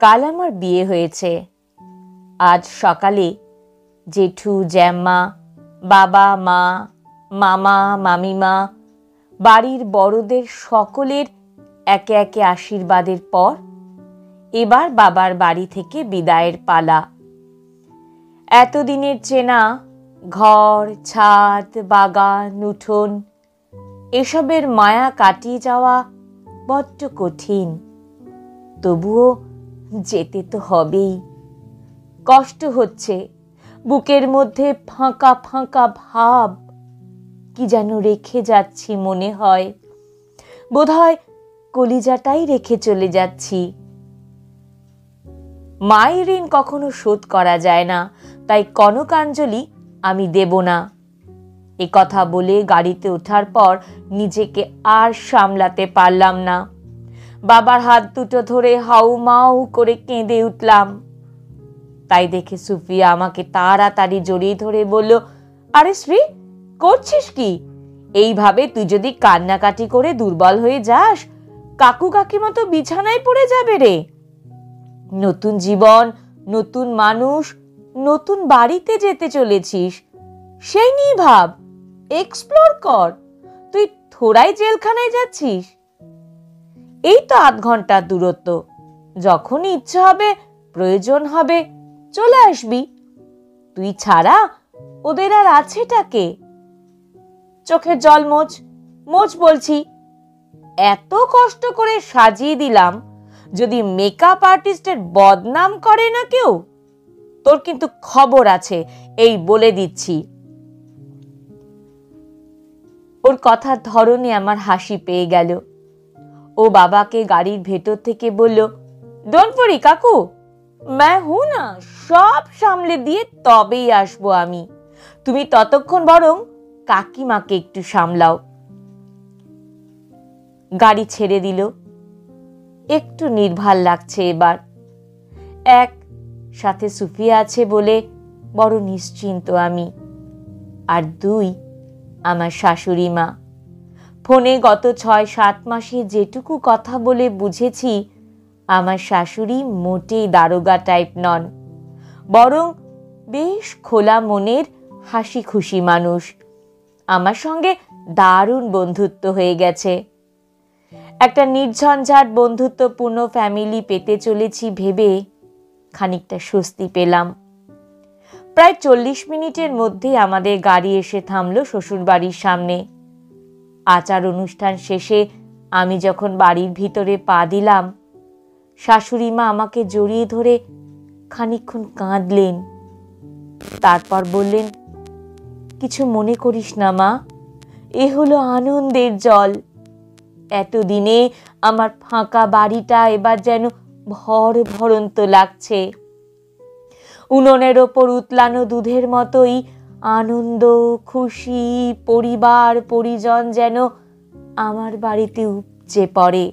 কাল আমার বিয়ে হয়েছে। আজ সকালে জেঠু, জ্যাম্মা, বাবা, মা, মামা, মামিমা, বাড়ির বড়দের সকলের একে একে আশীর্বাদের পর এবার বাবার বাড়ি থেকে বিদায়ের পালা। এতদিনের চেনা ঘর, ছাদ, বাগান, উঠোন এসবের মায়া কাটিয়ে যাওয়া বড্ড কঠিন। তবুও যেতে তো হবেই। কষ্ট হচ্ছে, বুকের মধ্যে ফাঁকা ফাঁকা ভাব, কি যেন রেখে যাচ্ছি মনে হয়। বোধহয় কলিজাটাই রেখে চলে যাচ্ছি। মায়ের ঋণ কখনো শোধ করা যায় না, তাই কনকাঞ্জলি আমি দেব না। এ কথা বলে গাড়িতে ওঠার পর নিজেকে আর সামলাতে পারলাম না। বাবার হাত দুটো ধরে হাউমাউ করে কেঁদে উঠলাম। তাই দেখে সুফিয়া আমাকে তাড়াতাড়ি জড়িয়ে ধরে বলল, আরে শ্রী, করছিস কি? এইভাবে তুই যদি কান্নাকাটি করে দুর্বল হয়ে যাস, কাকু কাকিমা তো বিছানায় পড়ে যাবে রে। নতুন জীবন, নতুন মানুষ, নতুন বাড়িতে যেতে চলেছিস, সেই নিয়ে ভাব, এক্সপ্লোর কর। তুই থোড়াই জেলখানায় যাচ্ছিস। এই তো 8 ঘন্টার দূরত্ব, যখন ইচ্ছা হবে, প্রয়োজন হবে, চলে আসবি। তুই ছাড়া ওদের আর আছেটাকে? চোখের জল মোছ, মোছ বলছি। এত কষ্ট করে সাজিয়ে দিলাম, যদি মেকআপ আর্টিস্টের বদনাম করে না কেউ, তোর কিন্তু খবর আছে, এই বলে দিচ্ছি। ওর কথার ধরনে আমার হাসি পেয়ে গেল। ও বাবাকে গাড়ির ভেতর থেকে বলল, ডোন্ট ওয়ারি কাকু, मैं हूं ना, সব সামলে দিয়ে তবেই আসবো আমি। তুমি ততক্ষণ বরং কাকিমাকে একটু সামলাও। গাড়ি ছেড়ে দিল। একটু নির্ভার লাগছে এবার। এক, সাথে সুফিয়া আছে বলে বড় নিশ্চিন্ত আমি। আর 2, আমার শাশুড়ি মা। ফোনে গত 6-7 মাসে যেটুকু কথা বলে বুঝেছি, আমার শাশুড়ি মোটেই দারোগা টাইপ নন, বরং বেশ খোলা মনের হাসি খুশি মানুষ। আমার সঙ্গে দারুণ বন্ধুত্ব হয়ে গেছে। একটা নির্ঝঞ্ঝাট বন্ধুত্বপূর্ণ ফ্যামিলি পেতে চলেছি ভেবে খানিকটা স্বস্তি পেলাম। প্রায় 40 মিনিটের মধ্যে আমাদের গাড়ি এসে থামলো শ্বশুর বাড়ির সামনে। আচার অনুষ্ঠান শেষে আমি যখন বাড়ির ভিতরে পা দিলাম, শাশুড়ি মা আমাকে জড়িয়ে ধরে খানিকক্ষণ কাঁদলেন। তারপর বললেন, কিছু মনে করিস না মা, এ হলো আনন্দের জল। এতদিনে আমার ফাঁকা বাড়িটা এবার যেন ভরভরন্ত লাগছে। উনুনের ওপর উতলানো দুধের মতোই আনন্দ, খুশি, পরিবার পরিজন যেন আমার বাড়িতে উপচে পড়ে।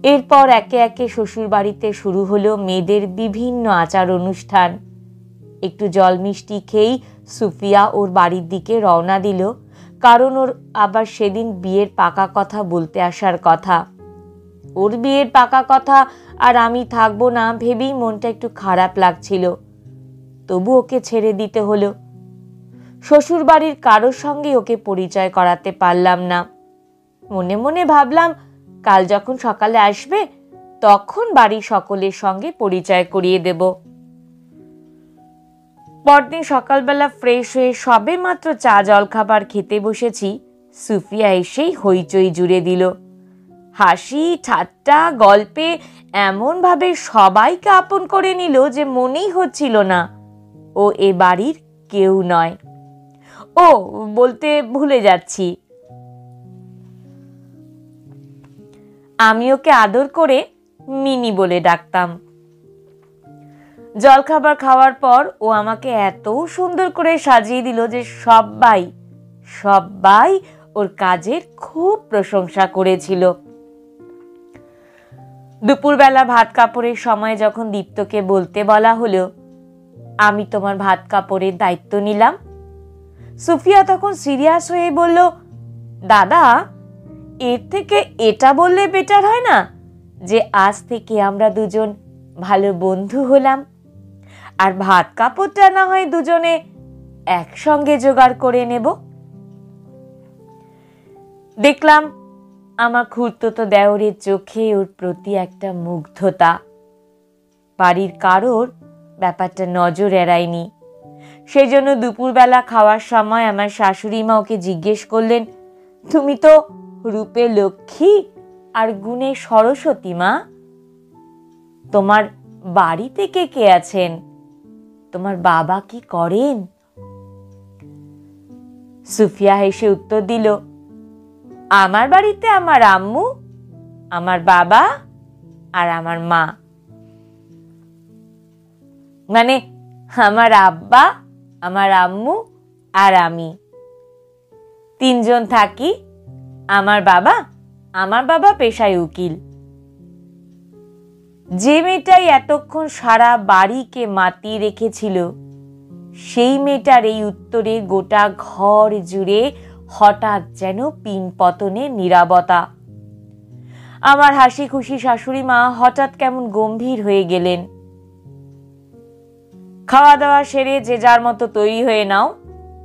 এরপর একে একে শ্বশুর বাড়িতে শুরু হলো মেয়েদের বিভিন্ন আচার অনুষ্ঠান। একটু জল মিষ্টি খেয়েই সুফিয়া ওর বাড়ির দিকে রওনা দিল, কারণ ওর আবার সেদিন বিয়ের পাকা কথা বলতে আসার কথা। ওর বিয়ের পাকা কথা আর আমি থাকবো না ভেবেই মনটা একটু খারাপ লাগছিল। তবু ওকে ছেড়ে দিতে হলো। শ্বশুর বাড়ির কারোর সঙ্গে ওকে পরিচয় করাতে পারলাম না। মনে মনে ভাবলাম, কাল যখন সকালে আসবে তখন বাড়ির সকলের সঙ্গে পরিচয় করিয়ে দেব। পরদিন সকালবেলা ফ্রেশ হয়ে সবে মাত্র চা জলখাবার খেতে বসেছি, সুফিয়া এসেই হইচই জুড়ে দিল। হাসি, ঠাট্টা, গল্পে এমন ভাবে সবাইকে আপন করে নিল যে মনেই হচ্ছিল না ও এ বাড়ির কেউ নয়। ও বলতে ভুলে যাচ্ছি, আমি ওকে আদর করে মিনি বলে ডাকতাম। জলখাবার খাওয়ার পর ও আমাকে এত সুন্দর করে সাজিয়ে দিল যে সবাই ওর কাজের খুব প্রশংসা করেছিল। দুপুরবেলা ভাত কাপড়ের সময় যখন দীপ্তকে বলতে বলা হলো, আমি তোমার ভাত কাপড়ের দায়িত্ব নিলাম, সুফিয়া তখন সিরিয়াস হয়ে বলল, দাদা, এর থেকে এটা বললে বেটার হয় না? যে আজ থেকে আমরা দুজন ভালো বন্ধু হলাম, আর ভাত কাপড়টা না হয় দুজনে একসঙ্গে জোগাড় করে নেব। দেখলাম আমার খুড়তুতো দেওরের চোখে ওর প্রতি একটা মুগ্ধতা। বাড়ির কারোর ব্যাপারটা নজর এড়ায়নি। সেই জন্য দুপুরবেলা খাওয়ার সময় আমার শাশুড়ি মা ওকে জিজ্ঞেস করলেন, তুমি তো রূপে লক্ষ্মী আর গুণে সরস্বতী মা, তোমার বাড়িতে কে কে আছেন? তোমার বাবা কি করেন? সুফিয়া হেসে উত্তর দিল, আমার বাড়িতে আমার আম্মু, আমার বাবা আর আমার মা, মানে আমার আব্বা, আমার আম্মু আর আমি, তিনজন থাকি। আমার বাবা পেশায় উকিল। যে মেয়েটাই এতক্ষণ সারা বাড়িকে মাতিয়ে রেখেছিল, সেই মেয়েটার এই উত্তরে গোটা ঘর জুড়ে হঠাৎ যেন পিনপতনের নীরবতা। আমার হাসি খুশি শাশুড়ি মা হঠাৎ কেমন গম্ভীর হয়ে গেলেন। খাওয়া দাওয়া সেরে যে যার মতো তৈরি হয়ে নাও,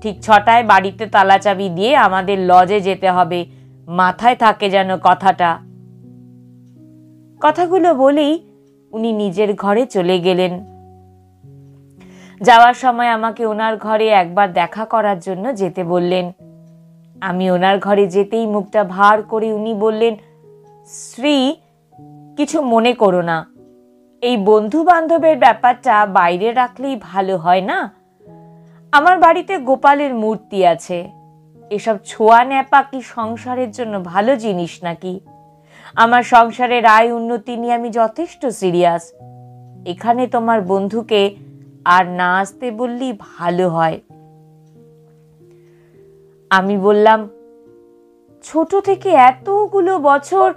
ঠিক 6টায় বাড়িতে তালা চাবি দিয়ে আমাদের লজে যেতে হবে, মাথায় থাকে যেন কথাটা। কথাগুলো বলেই উনি নিজের ঘরে চলে গেলেন। যাওয়ার সময় আমাকে ওনার ঘরে একবার দেখা করার জন্য যেতে বললেন। আমি ওনার ঘরে যেতেই মুখটা ভার করে উনি বললেন, শ্রী, কিছু মনে করো না, এই বন্ধু বান্ধবের ব্যাপারটা বাইরে রাখলেই ভালো হয় না? আমার বাড়িতে গোপালের মূর্তি আছে, এসব ছোঁয়া ন্যাপা কি সংসারের জন্য ভালো জিনিস নাকি? আমার সংসারের আয় উন্নতি নিয়ে আমি যথেষ্ট সিরিয়াস। এখানে তোমার বন্ধুকে আর না আসতে বললেই ভালো হয়। আমি বললাম, ছোট থেকে এতগুলো বছর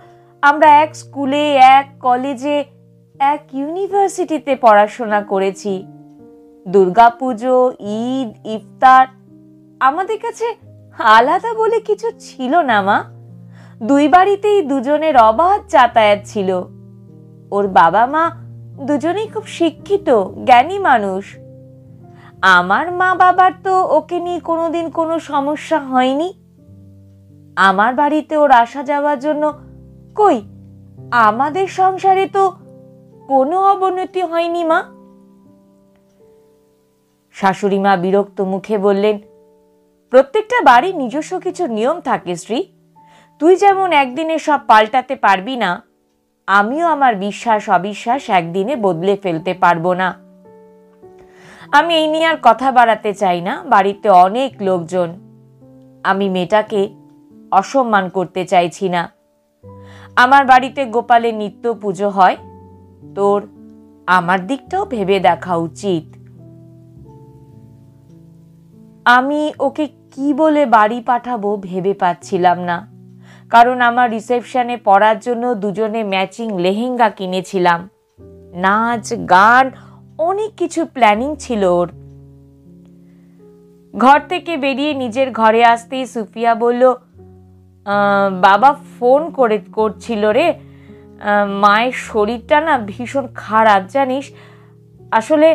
আমরা এক স্কুলে, এক কলেজে, এক ইউনিভার্সিটিতে পড়াশোনা করেছি। দুর্গাপুজো, ঈদ, ইফতার আমাদের কাছে আলাদা বলে কিছু ছিল না মা। দুই বাড়িতেই দুজনের অবাধ যাতায়াত ছিল। ওর বাবা মা দুজনেই খুব শিক্ষিত, জ্ঞানী মানুষ। আমার মা বাবার তো ওকে নিয়ে কোনোদিন কোনো সমস্যা হয়নি। আমার বাড়িতে ওর আসা যাওয়ার জন্য কই আমাদের সংসারে তো কোনো অবনতি হয়নি মা। শাশুড়ি মা বিরক্ত মুখে বললেন, প্রত্যেকটা বাড়ির নিজস্ব কিছু নিয়ম থাকে শ্রী, তুই যেমন একদিনে সব পাল্টাতে পারবি না, আমিও আমার বিশ্বাস অবিশ্বাস একদিনে বদলে ফেলতে পারবো না। আমি এই নিয়ে আর কথা বাড়াতে চাই না, বাড়িতে অনেক লোকজন, আমি মেয়েটাকে অসম্মান করতে চাইছি না। আমার বাড়িতে গোপালের নিত্য পুজো হয়, তোর আমার দিকটাও ভেবে দেখা উচিত। আমি ওকে কি বলে বাড়ি পাঠাবো ভেবে পাচ্ছিলাম না, কারণ আমার রিসেপশনে পরার জন্য দুজনে ম্যাচিং লেহেঙ্গা কিনেছিলাম। নাচ, গান, অনেক কিছু প্ল্যানিং ছিল ওর। ঘর থেকে বেরিয়ে নিজের ঘরে আসতেই সুফিয়া বলল, বাবা ফোন করছিল রে, মায়ের শরীরটা না ভীষণ খারাপ জানিস। আসলে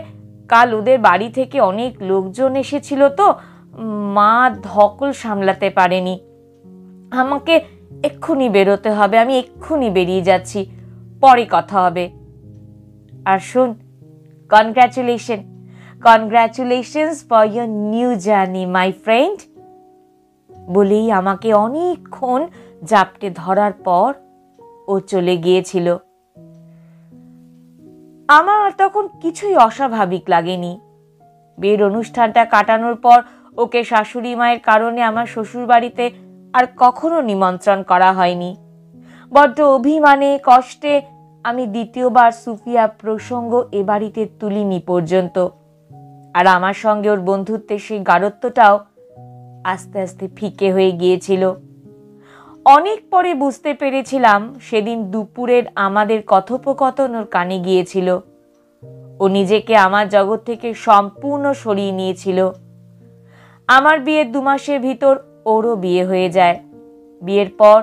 কাল ওদের বাড়ি থেকে অনেক লোকজন এসেছিল তো, মা ধকল সামলাতে পারেনি। আমাকে এক্ষুনি বেরোতে হবে, আমি এক্ষুনি বেরিয়ে যাচ্ছি, পরে কথা হবে। আর শোন, congratulations for your new journey my friend. বলেই আমাকে অনেকক্ষণ জাপটে ধরার পর ও চলে গিয়েছিল। আমার তখন কিছুই অস্বাভাবিক লাগেনি। বিয়ের অনুষ্ঠানটা কাটানোর পর ওকে শাশুড়ি মায়ের কারণে আমার শ্বশুর বাড়িতে আর কখনো নিমন্ত্রণ করা হয়নি। বড্ড অভিমানে কষ্টে আমি দ্বিতীয়বার সুফিয়া প্রসঙ্গ এ বাড়িতে তুলিনি পর্যন্ত। আর আমার সঙ্গে ওর বন্ধুত্বের সেই গাঢ়ত্বটাও আস্তে আস্তে ফিকে হয়ে গিয়েছিল। অনেক পরে বুঝতে পেরেছিলাম সেদিন দুপুরের আমাদের কথোপকথন ওর কানে গিয়েছিল। ও নিজেকে আমার জগৎ থেকে সম্পূর্ণ সরিয়ে নিয়েছিল। আমার বিয়ের 2 মাসের ভিতর ওরও বিয়ে হয়ে যায়। বিয়ের পর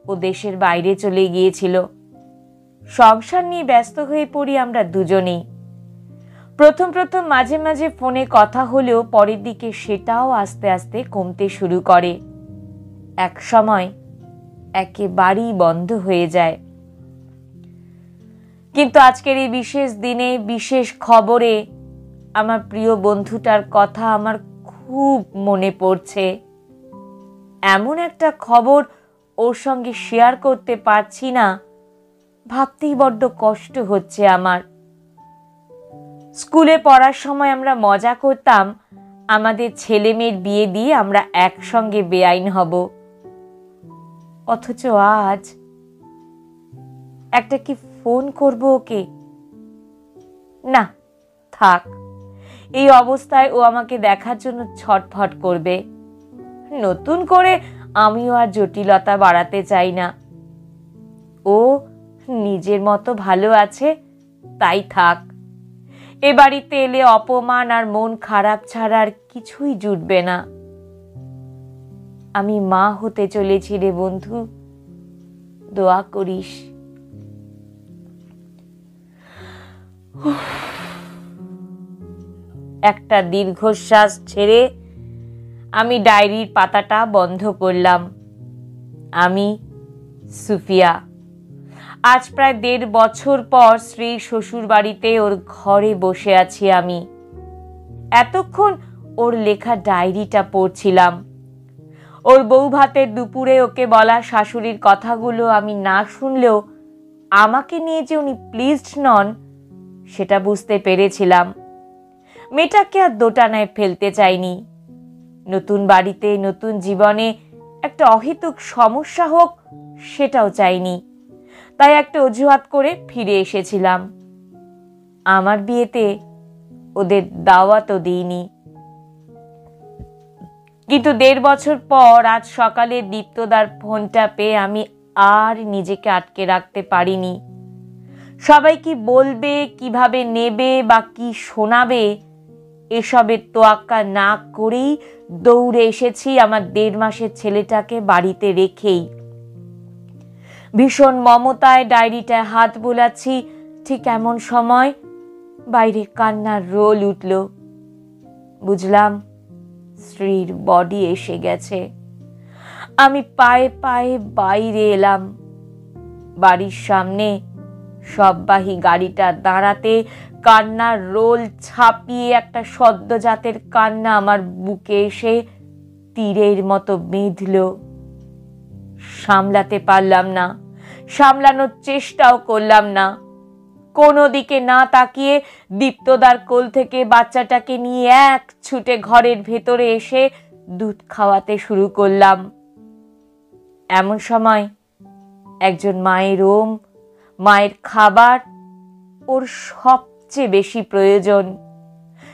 ও দেশের বাইরে চলে গিয়েছিল। সংসার নিয়ে ব্যস্ত হয়ে পড়ি আমরা দুজনেই। প্রথম প্রথম মাঝে মাঝে ফোনে কথা হলেও পরের দিকে সেটাও আস্তে আস্তে কমতে শুরু করে, এক সময় একেবারেই বন্ধ হয়ে যায়। কিন্তু আজকের এই বিশেষ দিনে, বিশেষ খবরে আমার প্রিয় বন্ধুটার কথা আমার খুব মনে পড়ছে। এমন একটা খবর ওর সঙ্গে শেয়ার করতে পারছি না, ভাবতেই বড্ড কষ্ট হচ্ছে আমার। স্কুলে পড়ার সময় আমরা মজা করতাম আমাদের ছেলে মেয়ের বিয়ে দিয়ে আমরা একসঙ্গে বেআইন হব, অথচ আজ একটা কি ফোন করব ওকে? না থাক, এই অবস্থায় ও আমাকে দেখার জন্য ছটফট করবে। নতুন করে আমিও আর জটিলতা বাড়াতে চাই না। ও নিজের মতো ভালো আছে, তাই থাক। এ বাড়িতে এলে অপমান আর মন খারাপ ছাড়া আর কিছুই জুটবে না। আমি মা হতে চলেছি রে বন্ধু, দোয়া করিস। একটা দীর্ঘশ্বাস ছেড়ে আমি ডায়েরির পাতাটা বন্ধ করলাম। আমি সুফিয়া। আজ প্রায় 1.5 বছর পর স্ত্রীর শ্বশুর বাড়িতে ওর ঘরে বসে আছি আমি। এতক্ষণ ওর লেখা ডায়েরিটা পড়ছিলাম। ওর বউ ভাতের দুপুরে ওকে বলা শাশুড়ির কথাগুলো আমি না শুনলেও আমাকে নিয়ে যে উনি প্লিজড নন সেটা বুঝতে পেরেছিলাম। মেয়েটাকে আর দোটানায় ফেলতে চাইনি। নতুন বাড়িতে, নতুন জীবনে একটা অহেতুক সমস্যা হোক সেটাও চাইনি। তাই একটা অজুহাত করে ফিরে এসেছিলাম। আমার বিয়েতে ওদের দাওয়াতও দিইনি। কিন্তু 1.5 বছর পর আজ সকালে দীপ্তদার ফোনটা পেয়ে আমি আর নিজেকে আটকে রাখতে পারিনি। সবাই কি বলবে, কিভাবে নেবে বা কি শোনাবে, এসবের তোয়াক্কা না করেই দৌড়ে এসেছি আমার 1.5 মাসের ছেলেটাকে বাড়িতে রেখেই। ভীষণ মমতায় ডায়েরিটায় হাত বোলাচ্ছি, ঠিক এমন সময় বাইরে কান্নার রোল উঠল। বুঝলাম স্ত্রীর বডি এসে গেছে। আমি পায়ে পায়ে বাইরে এলাম। বাড়ির সামনে সববাহী গাড়িটা দাঁড়াতে কান্নার রোল ছাপিয়ে একটা সদ্যজাতের কান্না আমার বুকে এসে তীরের মতো বেঁধল। সামলাতে পারলাম না, সামলানোর চেষ্টাও করলাম না। কোনো দিকে না তাকিয়ে দীপ্তদার কোল থেকে বাচ্চাটাকে নিয়ে এক ছুটে ঘরের ভেতরে এসে দুধ খাওয়াতে শুরু করলাম। এমন সময় একজন মায়ের ওম, মায়ের খাবার ওর সবচেয়ে বেশি প্রয়োজন।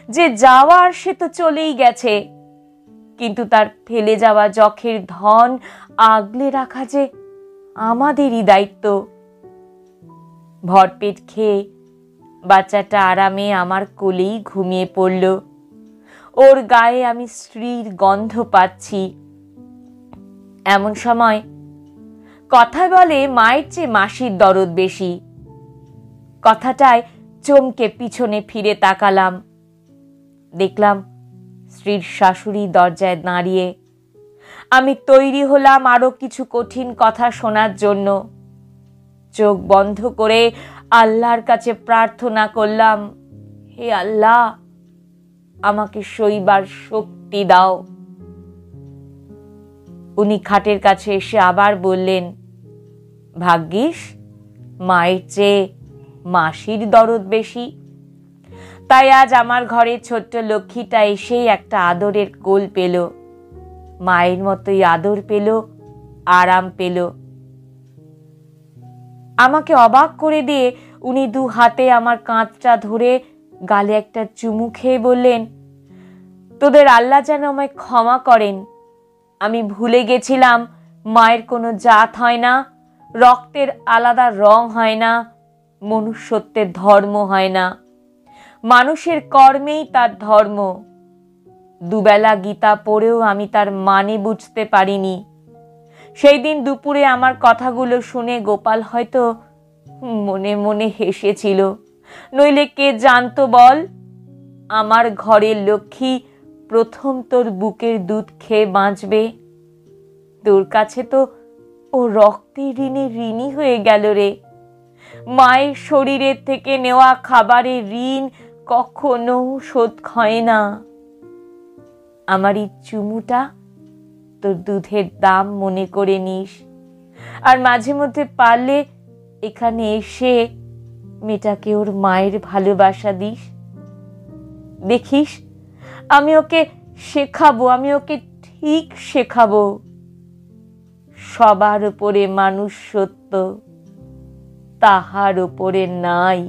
যে যাওয়ার সে তো চলেই গেছে, কিন্তু তার ফেলে যাওয়া যখের ধন আগলে রাখা যে আমাদেরই দায়িত্ব। ভরপেট খেয়ে বাচ্চাটা আরামে আমার কোলেই ঘুমিয়ে পড়ল। ওর গায়ে আমি স্ত্রীর গন্ধ পাচ্ছি। এমন সময় কথায় বলে মায়ের চেয়ে মাসির দরদ বেশি। কথাটায় চমকে পিছনে ফিরে তাকালাম। দেখলাম স্ত্রীর শাশুড়ি দরজায় দাঁড়িয়ে। আমি তৈরি হলাম আরো কিছু কঠিন কথা শোনার জন্য। চোখ বন্ধ করে আল্লাহর কাছে প্রার্থনা করলাম, হে আল্লাহ, আমাকে সইবার শক্তি দাও। উনি খাটের কাছে এসে আবার বললেন, ভাগ্যিস মায়ের চেয়ে মাসির দরদ বেশি। তাই আজ আমার ঘরে ছোট্ট লক্ষ্মীটা এসেই একটা আদরের কোল পেল। মায়ের মতোই আদর পেল, আরাম পেল। আমাকে অবাক করে দিয়ে উনি 2 হাতে আমার কাঁধটা ধরে গালে একটা চুমু খেয়ে বললেন, তোদের আল্লাহ যেন আমায় ক্ষমা করেন। আমি ভুলে গেছিলাম মায়ের কোনো জাত হয় না, রক্তের আলাদা রং হয় না, মনুষ্যত্বের ধর্ম হয় না। মানুষের কর্মেই তার ধর্ম। 2 বেলা গীতা পড়েও আমি তার মানে বুঝতে পারিনি। সেই দিন দুপুরে আমার কথাগুলো শুনে গোপাল হয়তো মনে মনে হেসেছিল। নইলে কে জানতো বল, আমার ঘরের লক্ষ্মী প্রথম তোর বুকের দুধ খেয়ে বাঁচবে। তোর কাছে তো ও রক্তের ঋণে ঋণী হয়ে গেল রে। মায়ের শরীরের থেকে নেওয়া খাবারের ঋণ কখনো শোধ হয় না। আমার এই চুমুটা তোর দুধের দাম মনে করে নিস, আর মাঝে মধ্যে পারলে এখানে এসে মেয়েটাকে ওর মায়ের ভালোবাসা দিস। দেখিস আমি ওকে শেখাবো, আমি ওকে ঠিক শেখাবো। সবার উপরে মানুষ সত্য, তাহার উপরে নাই।